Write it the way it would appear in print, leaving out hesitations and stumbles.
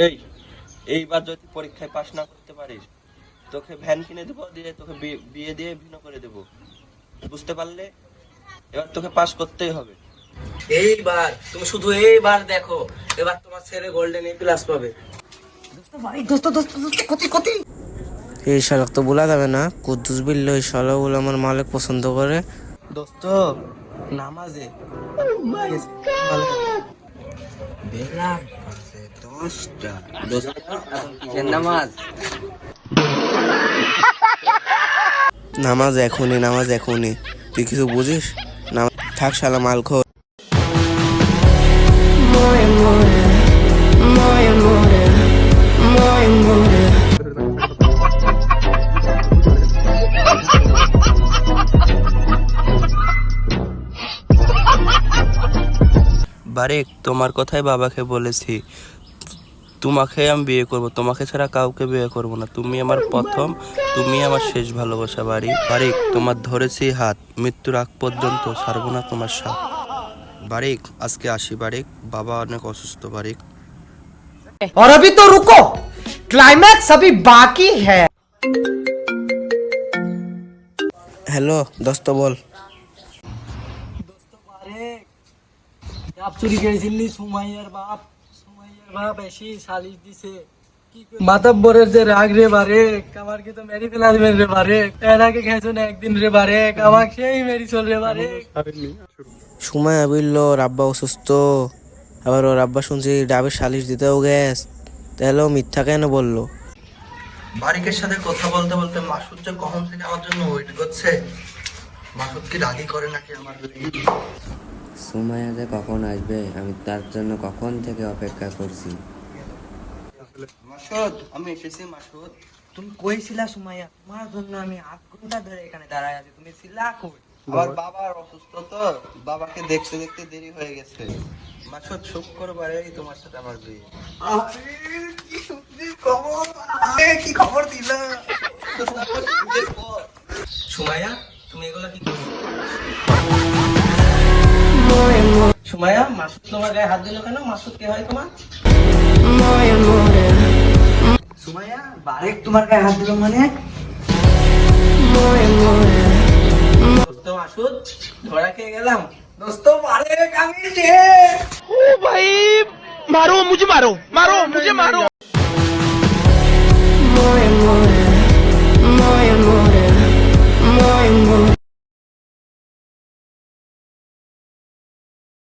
এই এইবার যদি পরীক্ষায় পাশ না করতে পারিস তোকে ভ্যান কিনে দেবো, দিয়ে তোকে বিয়ে দিয়ে ভিন্ন করে দেবো, বুঝতে পারলে? এবার তোকে পাশ করতেই হবে। এইবার তুমি শুধু এইবার দেখো, এবার তোমার ছেলে গোল্ডেন এ প্লাস পাবে। এই শালাক তো বলা যাবে না, কুদ্দুস বিল্লাহ এই শালা বলে আমার মালিক পছন্দ করে। দোস্ত নামাজে নামাজ এখনই তুই কিছু বুঝিস? থাক শালা মাল খো। বারেক, তোমার কথাই বাবাকে বলেছি, তোমাকে আমি বিয়ে করব, তোমাকে ছাড়া কাউকে বিয়ে করব না। তুমি আমার প্রথম, তুমি আমার শেষ ভালোবাসা। বারেক, তোমার ধরেছি হাত, মৃত্যুর আগ পর্যন্ত ছাড়বো না তোমার সাথ। বারেক, আজকে আসি বারেক, বাবা অনেক অসুস্থ বারেক। और अभी तो रुको, क्लाइमैक्स अभी बाकी है। হ্যালো দোস্ত বল। ডাব চুরি করেছিলি সুমাইয়ার বাপ এসে সালিশ দিছে। মাতাব্বরের যে রাগ রে বারেক, আমাকে তো মেরি ফেলা দিবেন রে বারেক। এর আগে খেয়েছো না একদিন রে বারেক, আমাকে সেই মেরি চল রে বারেক। সময় বলল ওর আব্বা অসুস্থ, আবার ওর আব্বা শুনছি ডাবের সালিশ দিতেও গেছ, তাহলে ও মিথ্যা কেন বললো? বারিকের সাথে কথা বলতে বলতে মাসুদ যে কখন থেকে আমার জন্য ওয়েট করছে। মাসুদ কি রাগি করে নাকি আমার জন্য? সুমাইয়া যে কখন আসবে আমি তার জন্য কখন থেকে অপেক্ষা করছি। মাসুদ, আমি এসেছি মাসুদ। তুমি কইছিলা সুমাইয়া, তোমার জন্য আমি 8 ঘন্টা ধরে এখানে দাঁড়ায় আছি, তুমি ছিলা কই? আমার বাবার অসুস্থ তো, বাবাকে দেখতে দেখতে দেরি হয়ে গেছে। মাসুদ, শুক্রবারেই তোমার সাথে আমার বিয়ে। কি খবর দিলা? সুমাইয়া, তুমি এগুলা কি করছো? সুমাইয়া, মাসুদ তোমার গায়ে হাত দিল কেন? মাসুদ কে হয় তোমার? সুমাইয়া, বারেক তোমার গায়ে হাত দিল মানে? দোস্ত মাসুদ, ধরা খেয়ে গেলাম। দোস্ত বারেক, আমি শেষ। ओ भाई, मारो मुझे, मारो मुझे, मारो।